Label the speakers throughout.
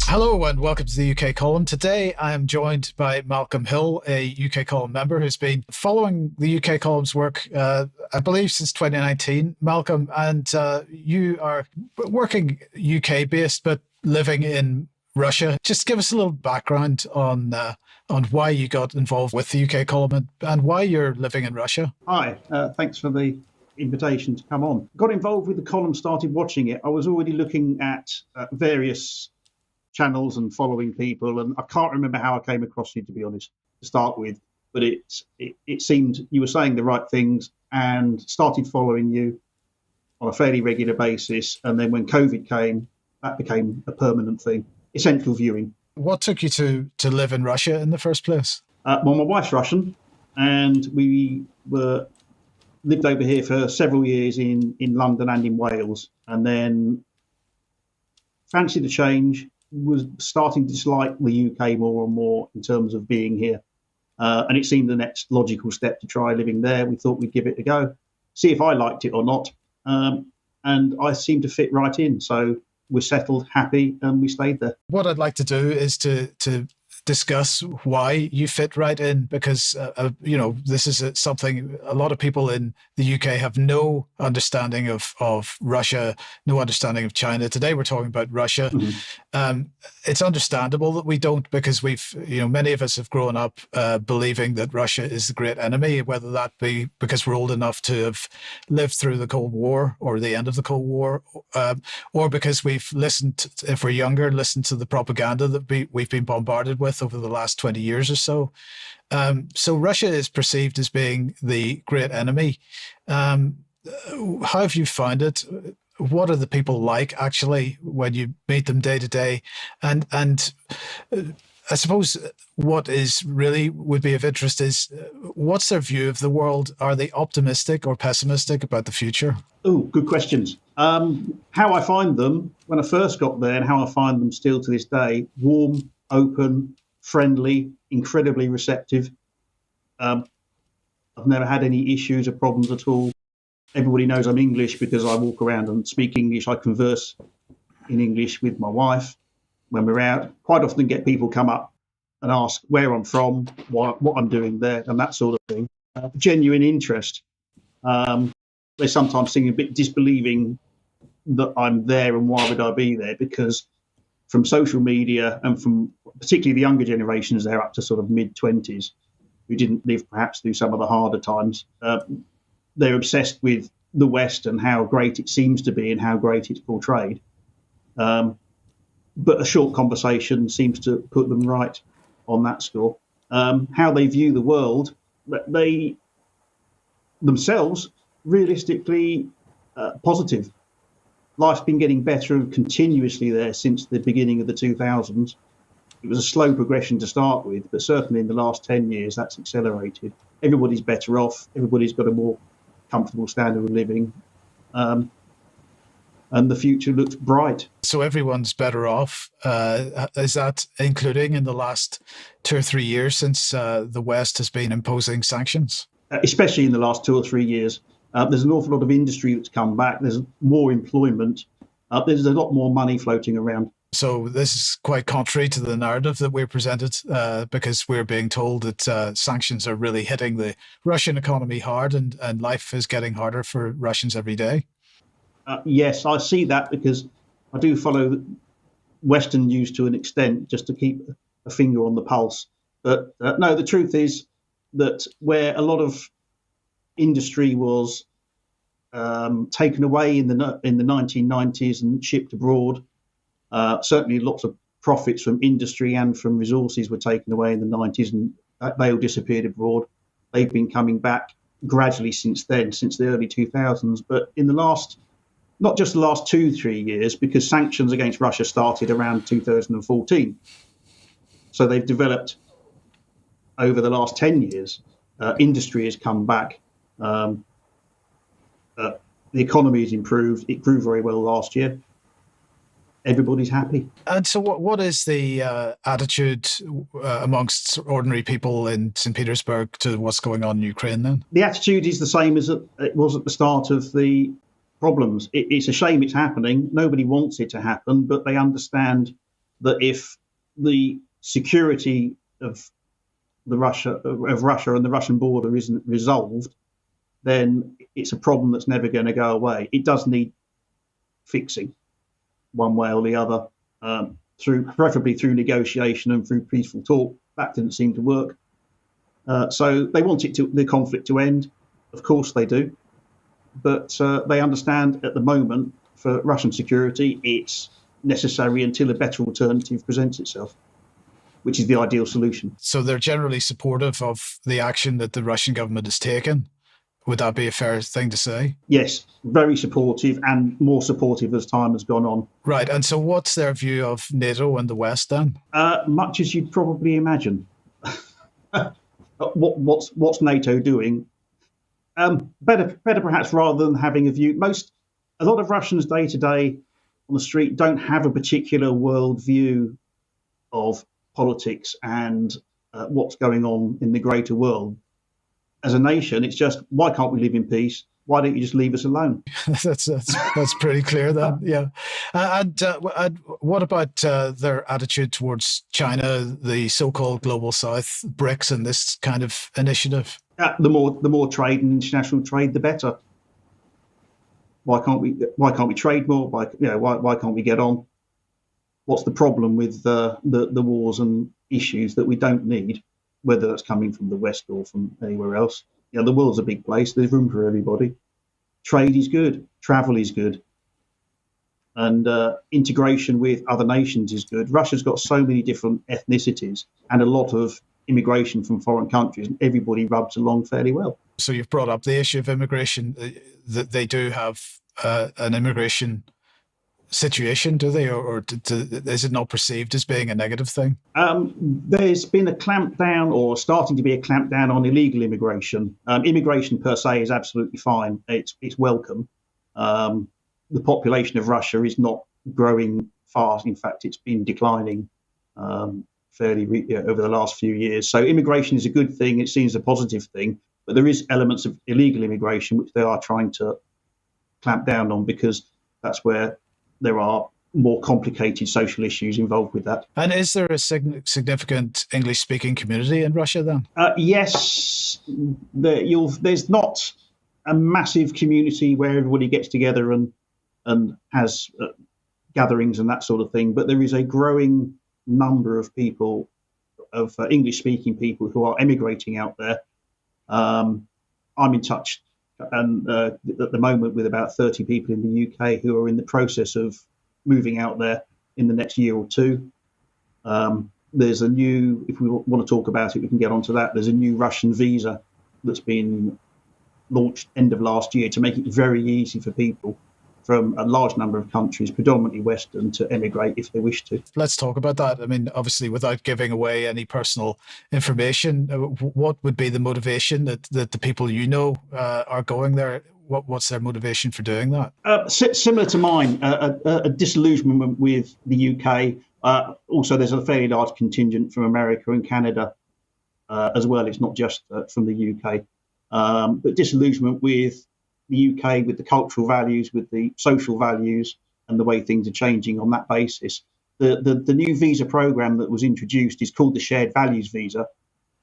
Speaker 1: Hello and welcome to the UK Column. Today I am joined by Malcolm Hill, a UK Column member who's been following the UK Column's work, I believe, since 2019. Malcolm, and you are working UK based but living in Russia. Just give us a little background on why you got involved with the UK Column and why you're living in Russia.
Speaker 2: Hi, thanks for the invitation to come on. Got involved with the column, started watching it. I was already looking at various channels and following people, and I can't remember how I came across you, to be honest, to start with, but it seemed you were saying the right things, and started following you on a fairly regular basis. And then when COVID came, that became a permanent thing, essential viewing.
Speaker 1: What took you to live in Russia in the first place?
Speaker 2: Well, my wife's Russian, and we lived over here for several years in London and in Wales, and then fancied the change, was starting to dislike the UK more and more in terms of being here. And it seemed the next logical step to try living there. We thought we'd give it a go, see if I liked it or not. And I seemed to fit right in. So we're settled, happy, and we stayed there.
Speaker 1: What I'd like to do is to discuss why you fit right in, because this is something a lot of people in the UK have no understanding of Russia, no understanding of China. Today we're talking about Russia. Mm-hmm. It's understandable that we don't, because many of us have grown up believing that Russia is the great enemy, whether that be because we're old enough to have lived through the Cold War or the end of the Cold War, or because we've listened, if we're younger, listened to the propaganda that we've been bombarded with over the last 20 years or so. So Russia is perceived as being the great enemy. How have you found it? What are the people like actually when you meet them day to day? And I suppose what is really would be of interest is what's their view of the world? Are they optimistic or pessimistic about the future?
Speaker 2: Oh, good questions. How I find them when I first got there and how I find them still to this day: warm, open, friendly, incredibly receptive. I've never had any issues or problems at all. Everybody knows I'm English because I walk around and speak English. I converse in English with my wife when we're out. Quite often get people come up and ask where I'm from, what I'm doing there, and that sort of thing. Genuine interest. They sometimes seem a bit disbelieving that I'm there and why would I be there, because from social media and from particularly the younger generations, they're up to sort of mid-20s, who didn't live perhaps through some of the harder times. They're obsessed with the West and how great it seems to be and how great it's portrayed. But a short conversation seems to put them right on that score. How they view the world, they themselves realistically positive. Life's been getting better continuously there since the beginning of the 2000s. It was a slow progression to start with, but certainly in the last 10 years, that's accelerated. Everybody's better off. Everybody's got a more comfortable standard of living. And the future looks bright.
Speaker 1: So everyone's better off. Is that including in the last 2 or 3 years since the West has been imposing sanctions?
Speaker 2: Especially in the last 2 or 3 years. There's an awful lot of industry that's come back. There's more employment. There's a lot more money floating around.
Speaker 1: So this is quite contrary to the narrative that we're presented, because we're being told that sanctions are really hitting the Russian economy hard, and life is getting harder for Russians every day.
Speaker 2: Yes, I see that because I do follow Western news to an extent, just to keep a finger on the pulse. But no, the truth is that where a lot of industry was taken away in the 1990s and shipped abroad, certainly lots of profits from industry and from resources were taken away in the 90s, and they all disappeared abroad. They've been coming back gradually since then, since the early 2000s. But in the last, not just the last 2-3 years, because sanctions against Russia started around 2014. So they've developed over the last 10 years. Industry has come back. The economy has improved. It grew very well last year. Everybody's happy.
Speaker 1: And so what is the attitude amongst ordinary people in St Petersburg to what's going on in Ukraine then?
Speaker 2: The attitude is the same as it was at the start of the problems. It's a shame it's happening. Nobody wants it to happen, but they understand that if the security of Russia and the Russian border isn't resolved, then it's a problem that's never going to go away. It does need fixing, one way or the other, preferably through negotiation and through peaceful talk. That didn't seem to work. So they want the conflict to end. Of course they do, but they understand at the moment for Russian security it's necessary until a better alternative presents itself, which is the ideal solution.
Speaker 1: So they're generally supportive of the action that the Russian government has taken. Would that be a fair thing to say?
Speaker 2: Yes, very supportive, and more supportive as time has gone on.
Speaker 1: Right. And so what's their view of NATO and the West then?
Speaker 2: Much as you'd probably imagine. What's NATO doing? Better perhaps rather than having a view. A lot of Russians day to day on the street don't have a particular world view of politics and what's going on in the greater world. As a nation, it's just, why can't we live in peace? Why don't you just leave us alone?
Speaker 1: That's pretty clear then, yeah. And what about their attitude towards China, the so-called Global South, BRICS, and this kind of initiative?
Speaker 2: The more trade and international trade, the better. Why can't we trade more? Why can't we get on? What's the problem with the wars and issues that we don't need, whether that's coming from the West or from anywhere else? The world's a big place. There's room for everybody. Trade is good. Travel is good. And integration with other nations is good. Russia's got so many different ethnicities and a lot of immigration from foreign countries, and everybody rubs along fairly well.
Speaker 1: So you've brought up the issue of immigration. That they do have an immigration situation, do they, or is it not perceived as being a negative thing?
Speaker 2: There's been a clampdown, or starting to be a clampdown, on illegal immigration. Immigration per se is absolutely fine. It's welcome. The population of Russia is not growing fast. In fact, it's been declining fairly over the last few years. So immigration is a good thing. It seems a positive thing, but there is elements of illegal immigration which they are trying to clamp down on, because that's where there are more complicated social issues involved with that.
Speaker 1: And is there a significant English-speaking community in Russia then?
Speaker 2: Yes. There's not a massive community where everybody gets together and has gatherings and that sort of thing, but there is a growing number of people, of English-speaking people, who are emigrating out there. I'm in touch and at the moment with about 30 people in the UK who are in the process of moving out there in the next year or two. There's a new, if we want to talk about it, we can get onto that. There's a new Russian visa that's been launched end of last year to make it very easy for people from a large number of countries, predominantly Western, to emigrate if they wish to.
Speaker 1: Let's talk about that. I mean, obviously, without giving away any personal information, what would be the motivation that the people you know are going there? What's their motivation for doing that?
Speaker 2: Similar to mine, a disillusionment with the UK. Also, there's a fairly large contingent from America and Canada as well. It's not just from the UK. But disillusionment with the UK, with the cultural values, with the social values, and the way things are changing on that basis. The new visa program that was introduced is called the Shared Values Visa,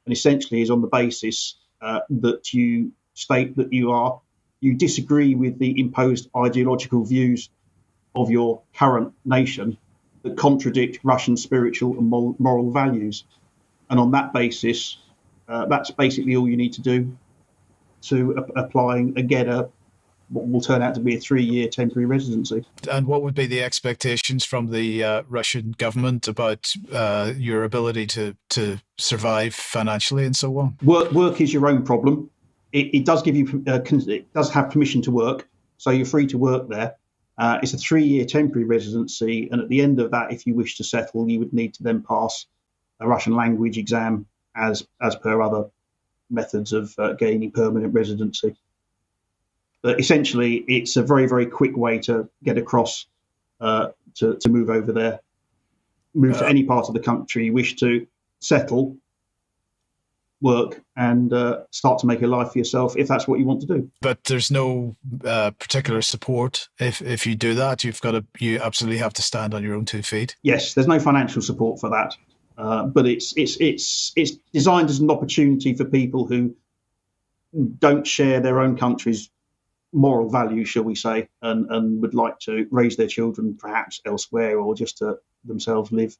Speaker 2: and essentially is on the basis that you state that you disagree with the imposed ideological views of your current nation that contradict Russian spiritual and moral values. And on that basis, that's basically all you need to do to apply and get what will turn out to be a 3-year temporary residency.
Speaker 1: And what would be the expectations from the Russian government about your ability to survive financially and so on?
Speaker 2: Work is your own problem. It does give you, it does have permission to work, so you're free to work there. It's a 3-year temporary residency, and at the end of that, if you wish to settle, you would need to then pass a Russian language exam as per other methods of gaining permanent residency. But essentially, it's a very, very quick way to get across, to move over there, move to any part of the country you wish to settle. work and start to make a life for yourself if that's what you want to do.
Speaker 1: But there's no particular support if you do that. You absolutely have to stand on your own 2 feet.
Speaker 2: Yes, there's no financial support for that, but it's designed as an opportunity for people who don't share their own country's moral values, shall we say, and would like to raise their children perhaps elsewhere, or just to themselves live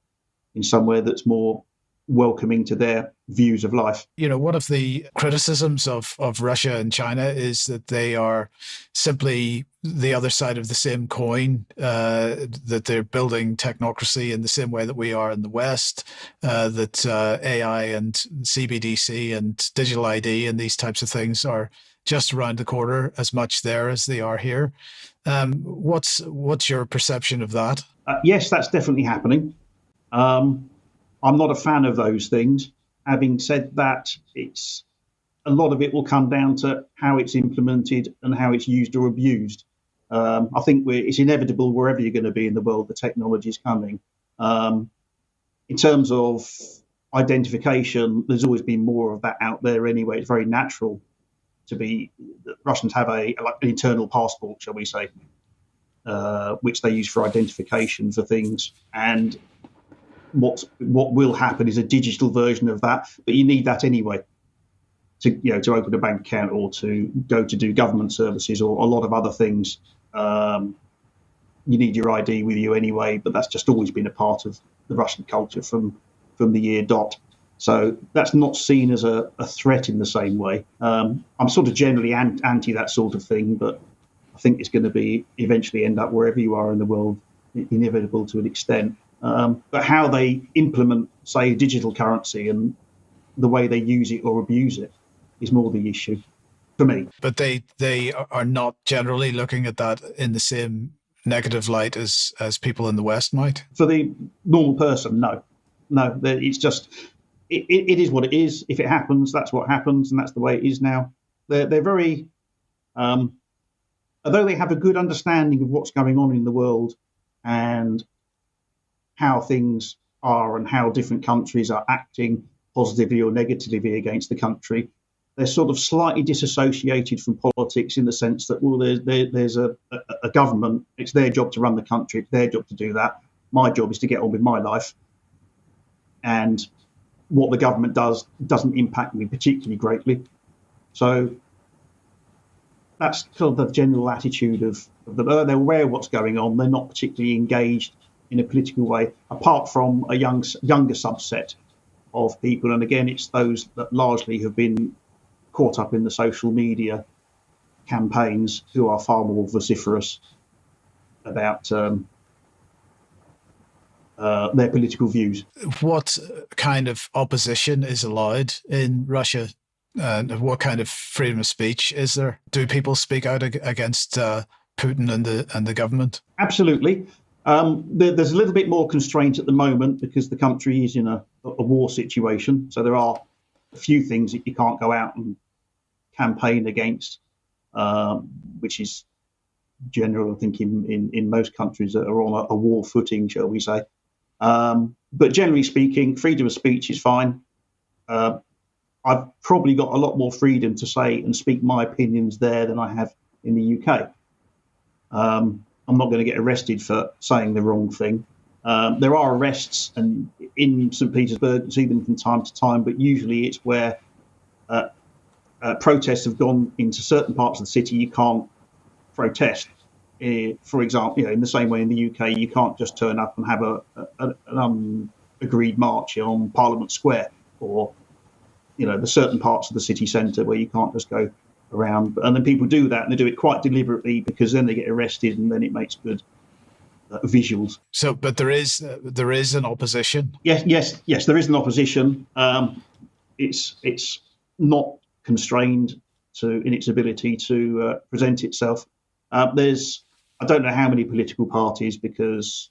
Speaker 2: in somewhere that's more welcoming to their views of life.
Speaker 1: One of the criticisms of Russia and China is that they are simply the other side of the same coin, that they're building technocracy in the same way that we are in the West, that AI and CBDC and digital ID and these types of things are just around the corner as much there as they are here. What's your perception of that?
Speaker 2: Yes, that's definitely happening. I'm not a fan of those things. Having said that, a lot of it will come down to how it's implemented and how it's used or abused. I think it's inevitable wherever you're going to be in the world, the technology is coming. In terms of identification, there's always been more of that out there anyway. It's very natural the Russians have an internal passport, shall we say, which they use for identification for things. And what will happen is a digital version of that, but you need that anyway to open a bank account or to go to do government services or a lot of other things. You need your ID with you anyway, but that's just always been a part of the Russian culture from the year dot. So that's not seen as a threat in the same way. I'm sort of generally anti that sort of thing, but I think it's going to be eventually end up wherever you are in the world, inevitable to an extent. But how they implement, say, digital currency and the way they use it or abuse it is more the issue for me.
Speaker 1: But they are not generally looking at that in the same negative light as people in the West might.
Speaker 2: For the normal person, no. It's just it is what it is. If it happens, that's what happens, and that's the way it is now. They're very, although they have a good understanding of what's going on in the world and how things are and how different countries are acting positively or negatively against the country, they're sort of slightly disassociated from politics in the sense that, well, there's a government, it's their job to run the country, it's their job to do that. My job is to get on with my life. And what the government does doesn't impact me particularly greatly. So that's sort of the general attitude of they're aware of what's going on. They're not particularly engaged in a political way, apart from a younger subset of people. And again, it's those that largely have been caught up in the social media campaigns who are far more vociferous about their political views.
Speaker 1: What kind of opposition is allowed in Russia? What kind of freedom of speech is there? Do people speak out against Putin and the government?
Speaker 2: Absolutely. There's a little bit more constraint at the moment because the country is in a war situation. So there are a few things that you can't go out and campaign against, which is general, I think, in most countries that are on a war footing, shall we say. But generally speaking, freedom of speech is fine. I've probably got a lot more freedom to say and speak my opinions there than I have in the UK. I'm not going to get arrested for saying the wrong thing. There are arrests, and in St Petersburg, you see them from time to time, but usually it's where protests have gone into certain parts of the city. You can't protest. For example, in the same way in the UK, you can't just turn up and have an unagreed march on Parliament Square, or there's certain parts of the city centre where you can't just go around. And then people do that, and they do it quite deliberately because then they get arrested, and then it makes good visuals.
Speaker 1: So, but there is an opposition.
Speaker 2: Yes, there is an opposition. It's not constrained in its ability to present itself. I don't know how many political parties, because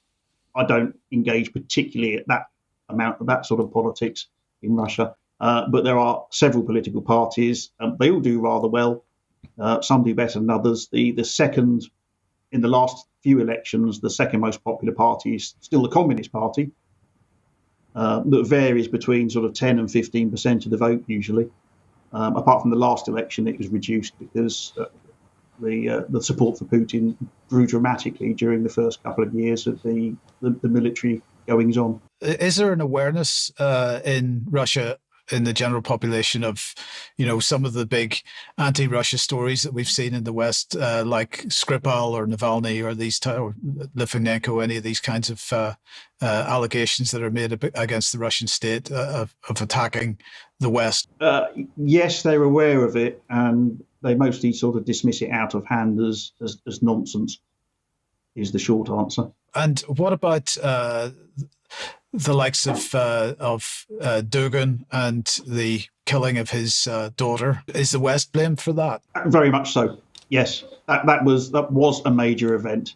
Speaker 2: I don't engage particularly at that amount of that sort of politics in Russia. But there are several political parties. They all do rather well. Some do better than others. The second, in the last few elections, the second most popular party is still the Communist Party. that varies between sort of 10 and 15% of the vote usually. Apart from the last election, it was reduced because the support for Putin grew dramatically during the first couple of years of the military goings on.
Speaker 1: Is there an awareness in Russia, in the general population, of, some of the big anti-Russia stories that we've seen in the West, like Skripal or Navalny or or Litvinenko, any of these kinds of allegations that are made against the Russian state of attacking the West?
Speaker 2: Yes, they're aware of it, and they mostly sort of dismiss it out of hand as nonsense, is the short answer.
Speaker 1: And what about the likes of Dugan and the killing of his daughter? Is the West blamed for that?
Speaker 2: Very much so. Yes, that was a major event,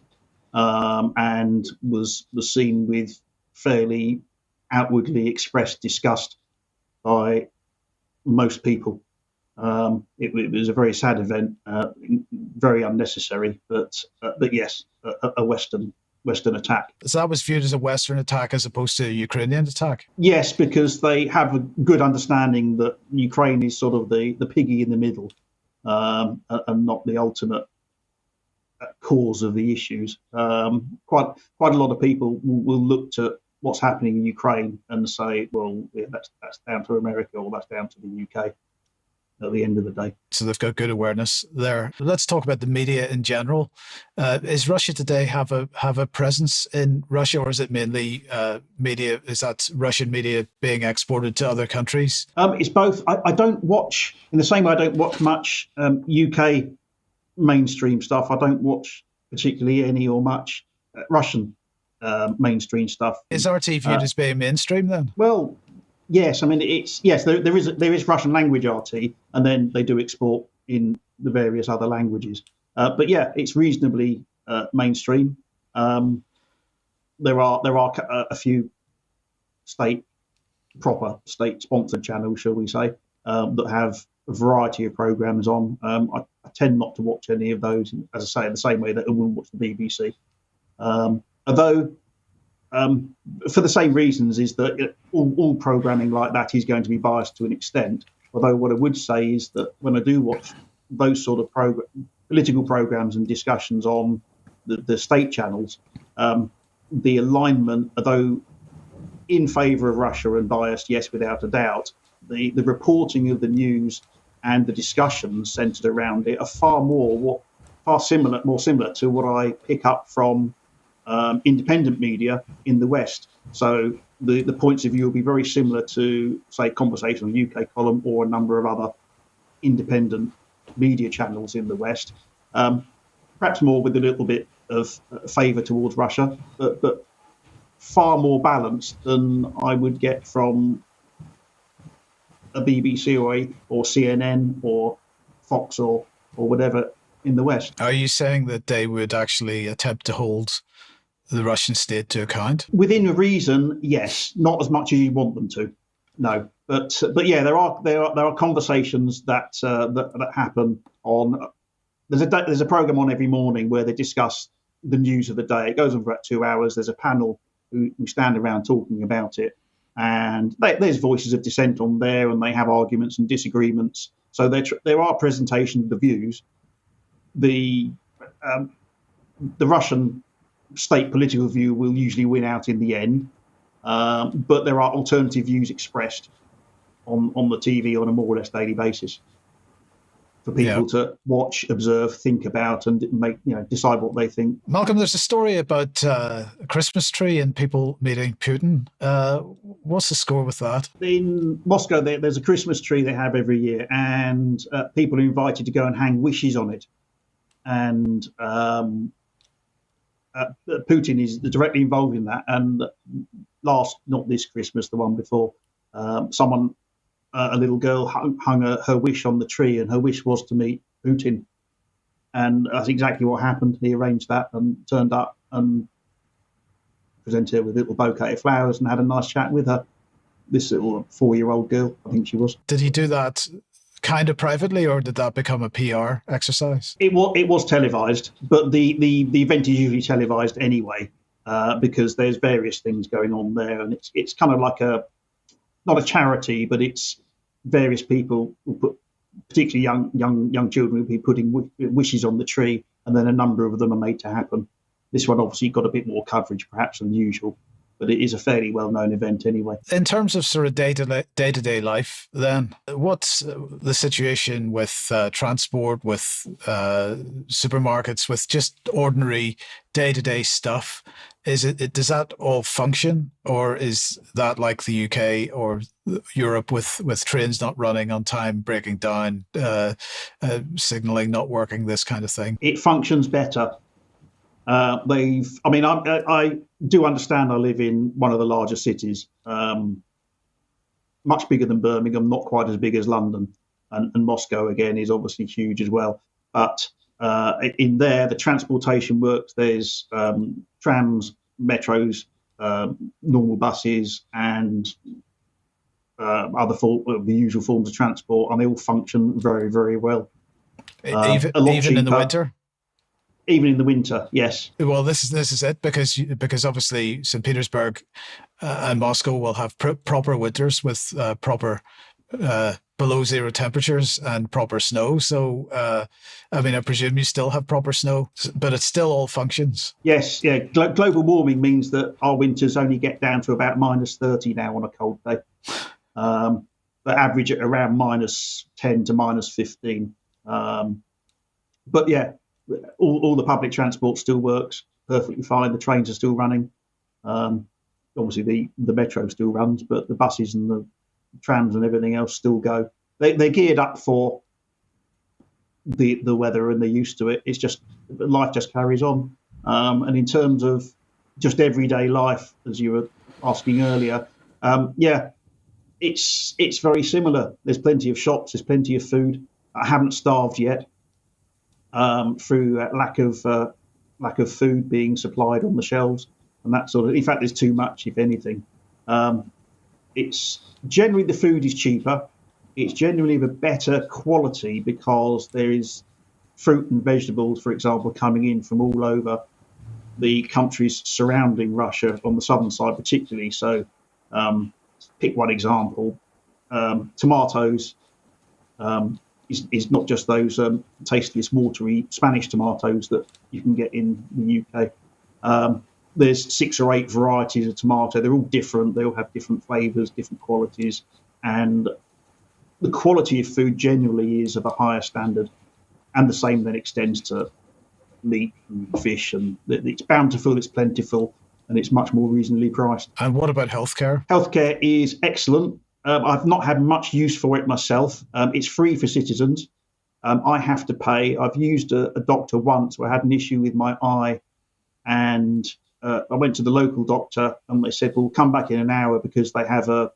Speaker 2: and was seen with fairly outwardly expressed disgust by most people. It was a very sad event, very unnecessary, but yes, a Western attack.
Speaker 1: So that was viewed as a Western attack as opposed to a Ukrainian attack?
Speaker 2: Yes, because they have a good understanding that Ukraine is sort of the piggy in the middle, and not the ultimate cause of the issues. Quite a lot of people will look to what's happening in Ukraine and say, well, yeah, that's down to America, or that's down to the UK. At the end of the day.
Speaker 1: So they've got good awareness there. Let's talk about the media in general. Is Russia Today have a presence in Russia, or is it mainly media? Is that Russian media being exported to other countries?
Speaker 2: It's both. I don't watch, in the same way I don't watch much UK mainstream stuff. I don't watch particularly any or much Russian mainstream stuff.
Speaker 1: Is RT viewed as being mainstream then?
Speaker 2: Well, yes, I mean there is Russian language RT, and then they do export in the various other languages. But yeah, it's reasonably mainstream. There are a few proper state sponsored channels, shall we say, that have a variety of programs on. I tend not to watch any of those, as I say, in the same way that I wouldn't watch the BBC. Although, for the same reasons, is that all programming like that is going to be biased to an extent. Although what I would say is that when I do watch those sort of political programs and discussions on the state channels, the alignment, although in favour of Russia and biased, yes, without a doubt, the reporting of the news and the discussions centred around it are more similar to what I pick up from independent media in the West. So the points of view will be very similar to, say, Conversational UK column or a number of other independent media channels in the West. Perhaps more with a little bit of favour towards Russia, but far more balanced than I would get from a BBC or CNN or Fox or whatever in the West.
Speaker 1: Are you saying that they would actually attempt to hold the Russian state to account?
Speaker 2: Within reason, yes. Not as much as you want them to, no. But yeah, there are conversations that happen on. There's a program on every morning where they discuss the news of the day. It goes on for about 2 hours. There's a panel who stand around talking about it, and there's voices of dissent on there, and they have arguments and disagreements. So there are presentations of the views. The Russian state political view will usually win out in the end, but there are alternative views expressed on the TV on a more or less daily basis for people to watch, observe, think about, and decide what they think.
Speaker 1: Malcolm, there's a story about a Christmas tree and people meeting Putin. What's the score with that?
Speaker 2: In Moscow, there's a Christmas tree they have every year, and people are invited to go and hang wishes on it. And Putin is directly involved in that. And not this Christmas, the one before, a little girl hung her wish on the tree, and her wish was to meet Putin. And that's exactly what happened. He arranged that and turned up and presented her with a little bouquet of flowers and had a nice chat with her. This little 4-year-old girl, I think she was.
Speaker 1: Did he do that kind of privately, or did that become a PR exercise?
Speaker 2: It was televised, but the event is usually televised anyway. because there's various things going on there, and it's kind of like not a charity, but it's various people will put, particularly young children, will be putting wishes on the tree, and then a number of them are made to happen. This one obviously got a bit more coverage perhaps than usual, but it is a fairly well-known event anyway.
Speaker 1: In terms of sort of day-to-day life, then, what's the situation with transport, with supermarkets, with just ordinary day-to-day stuff? Does that all function, or is that like the UK or Europe with trains not running on time, breaking down, signalling not working, this kind of thing?
Speaker 2: It functions better. I do understand I live in one of the larger cities, much bigger than Birmingham, not quite as big as London, and Moscow again is obviously huge as well. But in there, the transportation works. There's trams, metros, normal buses, and the usual forms of transport, and they all function very, very well.
Speaker 1: Even in the winter.
Speaker 2: Even in the winter, yes.
Speaker 1: Well, this is it, because obviously St Petersburg and Moscow will have proper winters with proper below zero temperatures and proper snow. So, I presume you still have proper snow, but it still all functions.
Speaker 2: Yes, yeah. Global warming means that our winters only get down to about -30 now on a cold day, but average at around -10 to -15. But yeah. All the public transport still works perfectly fine. The trains are still running. Obviously, the metro still runs, but the buses and the trams and everything else still go. They're geared up for the weather, and they're used to it. It's just life just carries on. And in terms of just everyday life, as you were asking earlier, it's very similar. There's plenty of shops. There's plenty of food. I haven't starved yet. Through lack of food being supplied on the shelves and that sort of. In fact, there's too much, if anything. It's generally the food is cheaper. It's generally of a better quality because there is fruit and vegetables, for example, coming in from all over the countries surrounding Russia on the southern side, particularly. So, pick one example: tomatoes. Is not just those tasteless, watery Spanish tomatoes that you can get in the UK. There's 6 or 8 varieties of tomato. They're all different. They all have different flavours, different qualities. And the quality of food generally is of a higher standard. And the same then extends to meat and fish. And it's bountiful, it's plentiful, and it's much more reasonably priced.
Speaker 1: And what about healthcare?
Speaker 2: Healthcare is excellent. I've not had much use for it myself. It's free for citizens. I have to pay. I've used a doctor once where I had an issue with my eye, and I went to the local doctor, and they said, "Well, come back in an hour," because they have a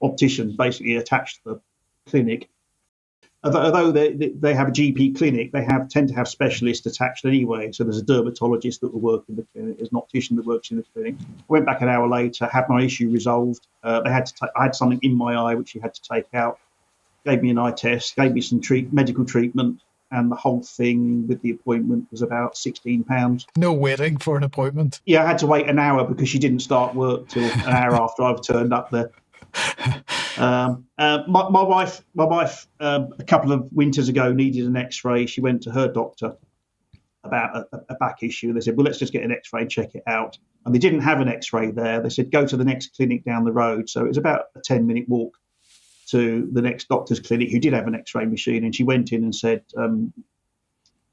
Speaker 2: optician basically attached to the clinic. Although they have a GP clinic, they tend to have specialists attached anyway. So there's a dermatologist that will work in the clinic, there's an optician that works in the clinic. I went back an hour later, had my issue resolved. I had something in my eye which he had to take out. Gave me an eye test, gave me some medical treatment, and the whole thing with the appointment was about £16.
Speaker 1: No waiting for an appointment?
Speaker 2: Yeah, I had to wait an hour because she didn't start work till an hour after I've turned up there. My wife, a couple of winters ago needed an X-ray. She went to her doctor about a back issue. They said, "Well, let's just get an X-ray and check it out." And they didn't have an X-ray there. They said, "Go to the next clinic down the road." So it was about a 10-minute walk to the next doctor's clinic, who did have an X-ray machine. And she went in and said,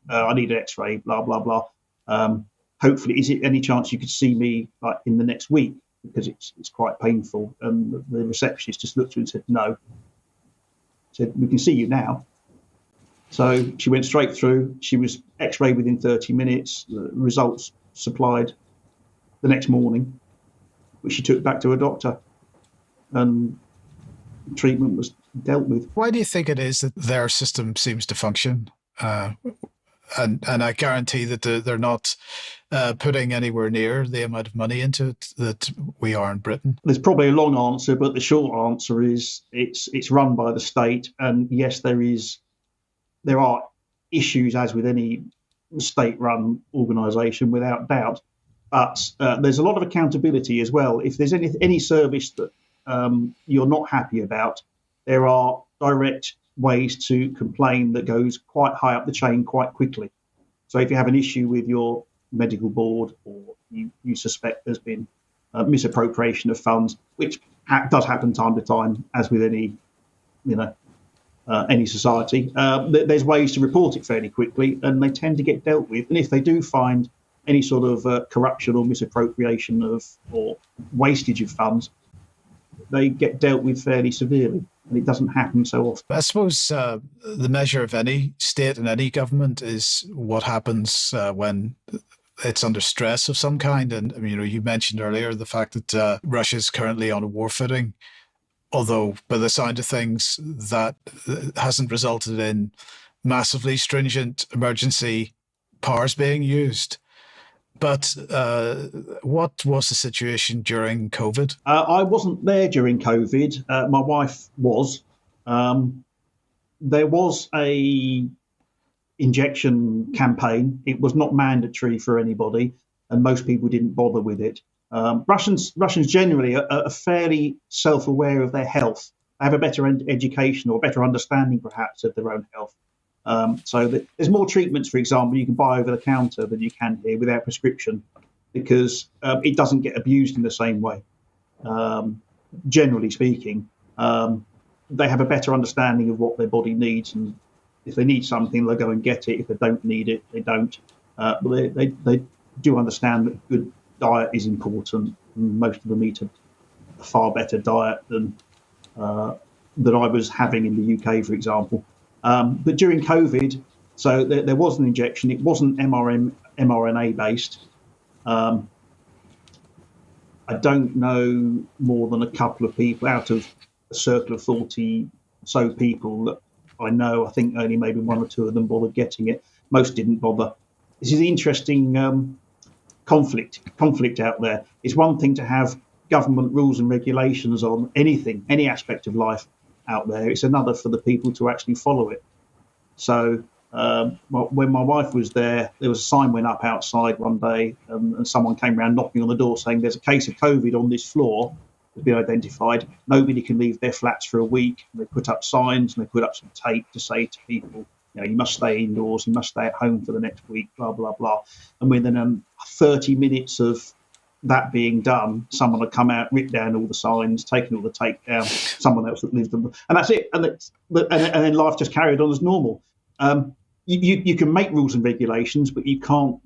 Speaker 2: "I need an X-ray, blah blah blah. Hopefully, is it any chance you could see me like in the next week? Because it's quite painful." And the receptionist just looked at her and said, "No." Said, "We can see you now." So she went straight through. She was X-rayed within 30 minutes. The results supplied the next morning, which she took back to her doctor, and treatment was dealt with.
Speaker 1: Why do you think it is that their system seems to function? And I guarantee that they're not putting anywhere near the amount of money into it that we are in Britain.
Speaker 2: There's probably a long answer, but the short answer is it's run by the state. And yes, there are issues, as with any state-run organisation, without doubt. But there's a lot of accountability as well. If there's any service that you're not happy about, there are direct ways to complain that goes quite high up the chain quite quickly. So if you have an issue with your medical board, or you suspect there's been misappropriation of funds, which does happen time to time, as with any you know any society, there's ways to report it fairly quickly, and they tend to get dealt with. And if they do find any sort of corruption or misappropriation of or wastage of funds, they get dealt with fairly severely, and it doesn't happen so often.
Speaker 1: I suppose the measure of any state and any government is what happens when it's under stress of some kind. And you mentioned earlier the fact that Russia is currently on a war footing, although by the sound of things, that hasn't resulted in massively stringent emergency powers being used. But what was the situation during COVID?
Speaker 2: I wasn't there during COVID. My wife was. There was a injection campaign. It was not mandatory for anybody, and most people didn't bother with it. Russians generally are fairly self-aware of their health. They have a better education or better understanding, perhaps, of their own health. There's more treatments, for example, you can buy over the counter than you can here without prescription, because it doesn't get abused in the same way. Generally speaking, they have a better understanding of what their body needs, and if they need something, they'll go and get it. If they don't need it, they don't. But they do understand that good diet is important, and most of them eat a far better diet than I was having in the UK, for example. But during COVID, so there was an injection. It wasn't mRNA based. I don't know more than a couple of people out of a circle of 40 so people that I know. I think only maybe one or two of them bothered getting it. Most didn't bother. This is the interesting conflict out there. It's one thing to have government rules and regulations on anything, any aspect of life out there. It's another for the people to actually follow it. So when my wife was there was a sign went up outside one day, and someone came around knocking on the door saying there's a case of COVID on this floor has been identified. Nobody can leave their flats for a week. And they put up signs and they put up some tape to say to people, you must stay indoors, you must stay at home for the next week, blah, blah, blah. And within 30 minutes of that being done, someone had come out, ripped down all the signs, taken all the tape down, someone else that lived them, and that's it. And then life just carried on as normal. You can make rules and regulations, but you can't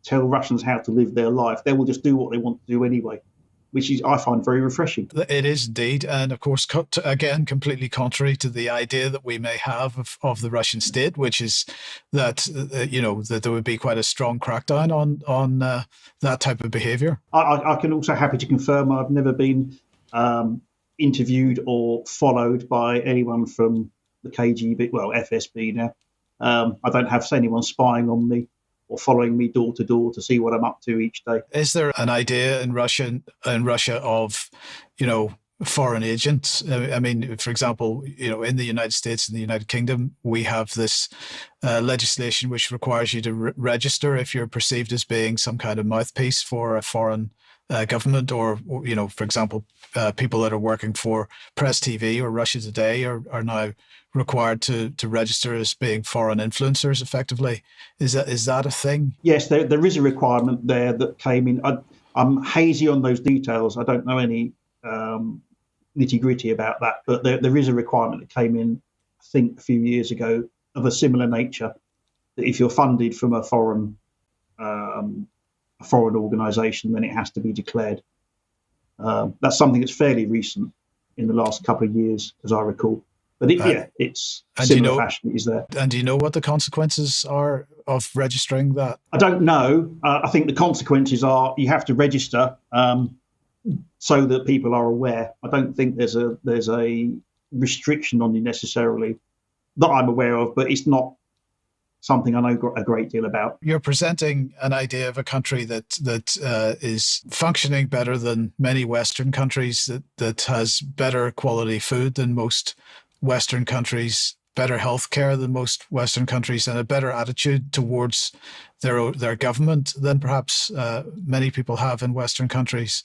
Speaker 2: tell Russians how to live their life. They will just do what they want to do anyway, which is, I find, very refreshing.
Speaker 1: It is indeed. And of course, again, completely contrary to the idea that we may have of the Russian state, which is that, that there would be quite a strong crackdown on that type of behavior.
Speaker 2: I can also happy to confirm I've never been interviewed or followed by anyone from the KGB, well, FSB now. I don't have anyone spying on me or following me door to door to see what I'm up to each day.
Speaker 1: Is there an idea in Russia of, foreign agents? I mean, for example, in the United States and the United Kingdom, we have this legislation which requires you to register if you're perceived as being some kind of mouthpiece for a foreign government, or for example, people that are working for Press TV or Russia Today are now required to register as being foreign influencers effectively. Is that a thing?
Speaker 2: Yes, there is a requirement there that came in. I'm hazy on those details. I don't know any nitty gritty about that, but there is a requirement that came in, I think, a few years ago of a similar nature, that if you're funded from a foreign organisation, then it has to be declared. That's something that's fairly recent in the last couple of years, as I recall. But it's similar fashion is there.
Speaker 1: And do you know what the consequences are of registering that?
Speaker 2: I don't know. I think the consequences are you have to register so that people are aware. I don't think there's a restriction on you necessarily that I'm aware of, but it's not something I know a great deal about.
Speaker 1: You're presenting an idea of a country that is functioning better than many Western countries, that has better quality food than most Western countries better healthcare than most Western countries and a better attitude towards their government than perhaps many people have in Western countries.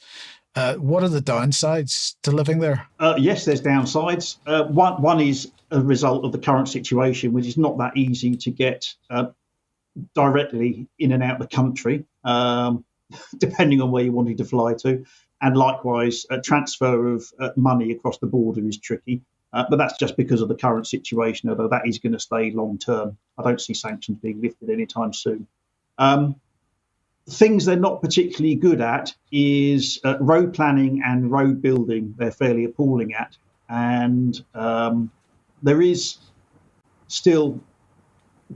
Speaker 1: What are the downsides to living there?
Speaker 2: Yes, there's downsides. One is a result of the current situation, which is not that easy to get directly in and out of the country, depending on where you're wanting to fly to. And likewise, a transfer of money across the border is tricky. But that's just because of the current situation, although that is going to stay long term. I don't see sanctions being lifted anytime soon. Things they're not particularly good at is road planning and road building. They're fairly appalling at. And there is still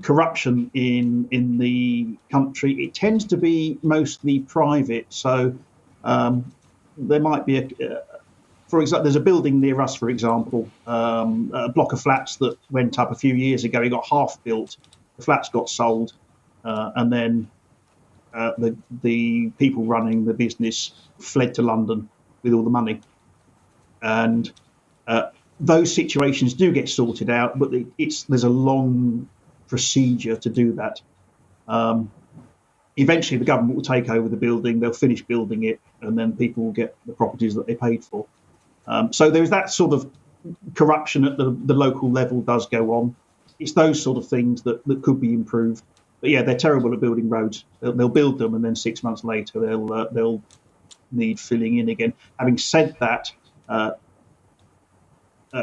Speaker 2: corruption in the country. It tends to be mostly private. So there might be for example, there's a building near us, for example, a block of flats that went up a few years ago. It got half built. The flats got sold, and then the people running the business fled to London with all the money. And those situations do get sorted out, but there's a long procedure to do that. Eventually, the government will take over the building. They'll finish building it, and then people will get the properties that they paid for. So there's that sort of corruption at the local level does go on. It's those sort of things that could be improved. But yeah, they're terrible at building roads. They'll build them, and then 6 months later they'll need filling in again. Having said that,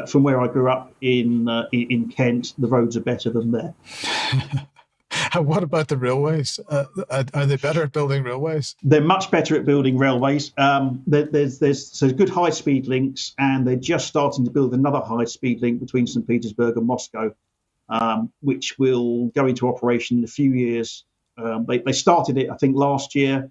Speaker 2: from where I grew up in Kent, the roads are better than there.
Speaker 1: What about the railways? Are they better at building railways?
Speaker 2: They're much better at building railways. There's good high-speed links, and they're just starting to build another high-speed link between St Petersburg and Moscow, which will go into operation in a few years. They started it, I think, last year.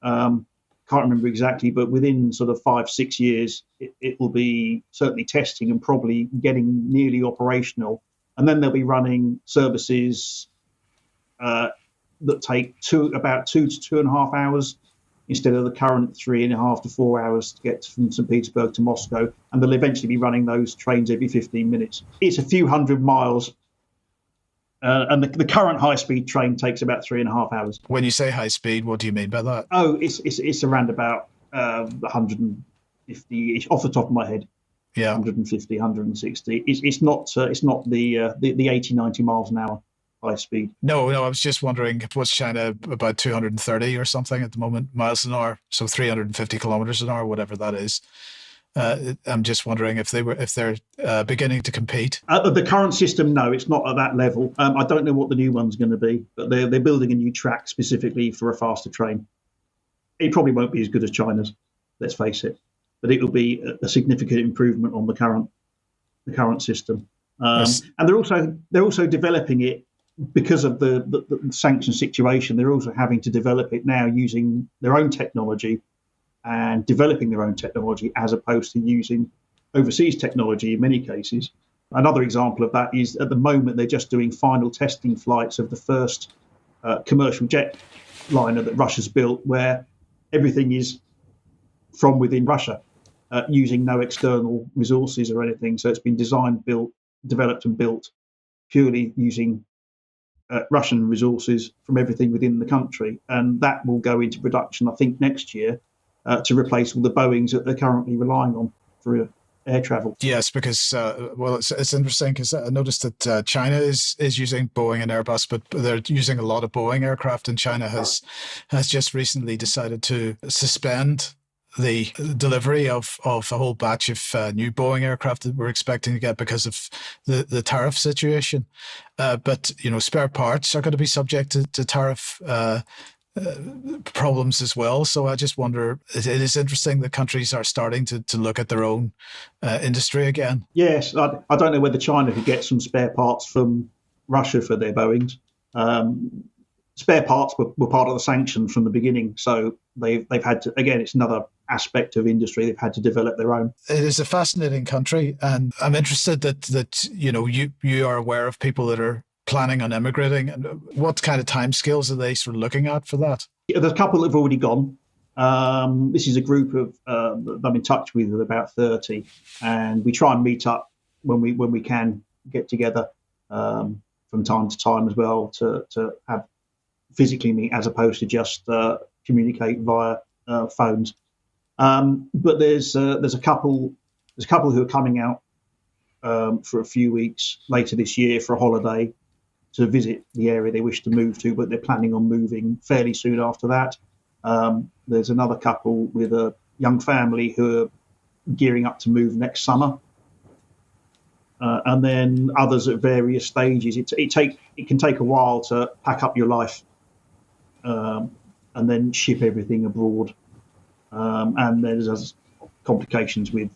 Speaker 2: Can't remember exactly, but within sort of 5-6 years, it will be certainly testing and probably getting nearly operational. And then they'll be running services that take about 2 to 2.5 hours instead of the current 3.5 to 4 hours to get from St Petersburg to Moscow. And they'll eventually be running those trains every 15 minutes. It's a few hundred miles. And the current high-speed train takes about 3.5 hours.
Speaker 1: When you say high speed, what do you mean by that?
Speaker 2: Oh, it's around about 150 off the top of my head.
Speaker 1: Yeah,
Speaker 2: 150, 160. It's not the 80, 90 miles an hour high speed.
Speaker 1: No, I was just wondering, was China about 230 or something at the moment, miles an hour, so 350 kilometers an hour, whatever that is. I'm just wondering if they're beginning to compete.
Speaker 2: The current system, no, it's not at that level. I don't know what the new one's going to be, but they're building a new track specifically for a faster train. It probably won't be as good as China's, let's face it, but it will be a significant improvement on the current system.
Speaker 1: Yes.
Speaker 2: And they're also developing it because of the sanction situation. They're also having to develop it now using their own technology and developing their own technology as opposed to using overseas technology in many cases. Another example of that is at the moment they're just doing final testing flights of the first commercial jet liner that Russia's built, where everything is from within Russia, using no external resources or anything. So it's been designed, developed and built purely using Russian resources from everything within the country. And that will go into production, I think, next year to replace all the Boeings that they're currently relying on for air travel.
Speaker 1: Yes, because it's interesting because I noticed that China is using Boeing and Airbus, but they're using a lot of Boeing aircraft, and China has just recently decided to suspend the delivery of a whole batch of new Boeing aircraft that we're expecting to get because of the tariff situation. But spare parts are going to be subject to tariff problems as well. So I just wonder, it is interesting that countries are starting to look at their own industry again.
Speaker 2: Yes, I don't know whether China could get some spare parts from Russia for their Boeings. Spare parts were part of the sanctions from the beginning, so they've had to, again, it's another aspect of industry, they've had to develop their own.
Speaker 1: It is a fascinating country, and I'm interested that you are aware of people that are planning on emigrating, and what kind of timescales are they sort of looking at for that?
Speaker 2: There's a couple that have already gone. This is a group of that I'm in touch with about 30, and we try and meet up when we can get together from time to time as well to have physically meet as opposed to just communicate via phones. But there's a couple who are coming out for a few weeks later this year for a holiday to visit the area they wish to move to, but they're planning on moving fairly soon after that. There's another couple with a young family who are gearing up to move next summer. And then others at various stages. It can take a while to pack up your life and then ship everything abroad. And there's complications with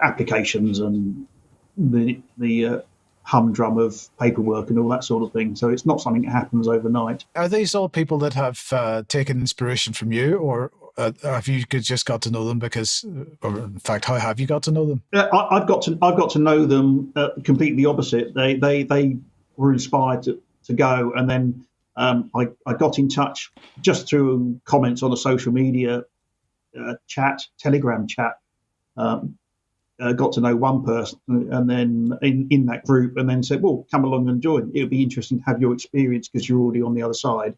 Speaker 2: applications and the humdrum of paperwork and all that sort of thing. So it's not something that happens overnight.
Speaker 1: Are these all people that have taken inspiration from you, or have you just got to know them because, or in fact, how have you got to know them?
Speaker 2: I've got to know them completely opposite. They were inspired to go, and then I got in touch just through comments on a social media Telegram chat. Got to know one person, and then in that group, and then said, "Well, come along and join. It would be interesting to have your experience because you're already on the other side."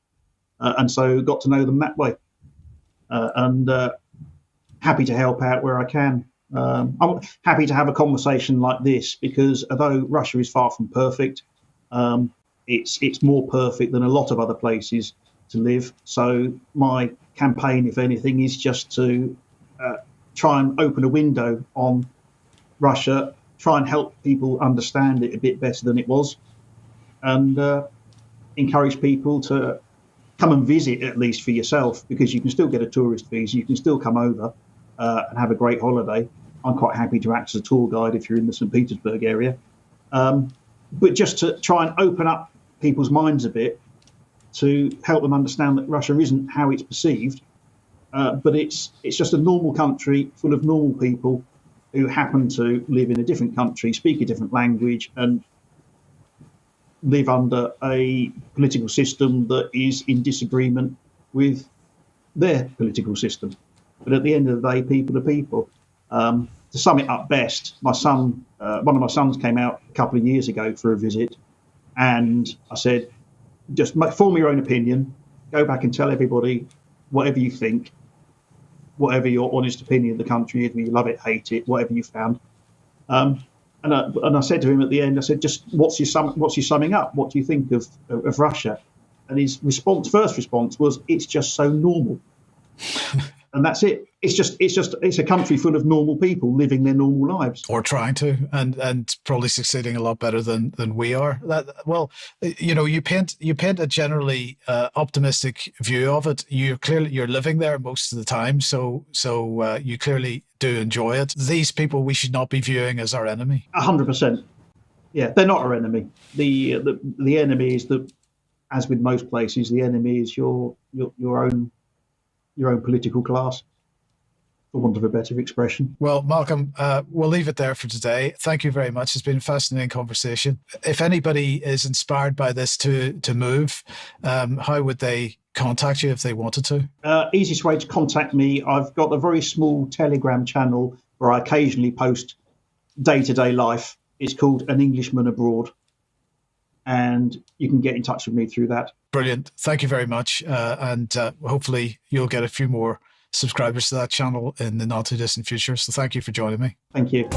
Speaker 2: And so got to know them that way, and happy to help out where I can. I'm happy to have a conversation like this because although Russia is far from perfect, it's more perfect than a lot of other places to live. So my campaign, if anything, is just to try and open a window on Russia, try and help people understand it a bit better than it was, and encourage people to come and visit at least for yourself, because you can still get a tourist visa, you can still come over and have a great holiday. I'm quite happy to act as a tour guide if you're in the St Petersburg area, but just to try and open up people's minds a bit to help them understand that Russia isn't how it's perceived, but it's just a normal country full of normal people who happen to live in a different country, speak a different language, and live under a political system that is in disagreement with their political system. But at the end of the day, people are people. To sum it up best, my son, one of my sons came out a couple of years ago for a visit, and I said, just form your own opinion, go back and tell everybody whatever you think, whatever your honest opinion of the country is, whether you love it, hate it, whatever you found. And I said to him at the end, I said, just what's your summing up? What do you think of Russia? And his first response was, it's just so normal. And that's it. It's a country full of normal people living their normal lives,
Speaker 1: or trying to, and probably succeeding a lot better than we are. You paint a generally optimistic view of it. You're living there most of the time, so you clearly do enjoy it. These people we should not be viewing as our enemy.
Speaker 2: 100%. Yeah, they're not our enemy. The enemy is as with most places, the enemy is your own political class, for want of a better expression.
Speaker 1: Well, Malcolm, we'll leave it there for today. Thank you very much. It's been a fascinating conversation. If anybody is inspired by this to move, how would they contact you if they wanted to?
Speaker 2: Easiest way to contact me, I've got a very small Telegram channel where I occasionally post day-to-day life. It's called An Englishman Abroad, and you can get in touch with me through that.
Speaker 1: Brilliant. Thank you very much. And hopefully you'll get a few more subscribers to that channel in the not too distant future. So thank you for joining me.
Speaker 2: Thank you.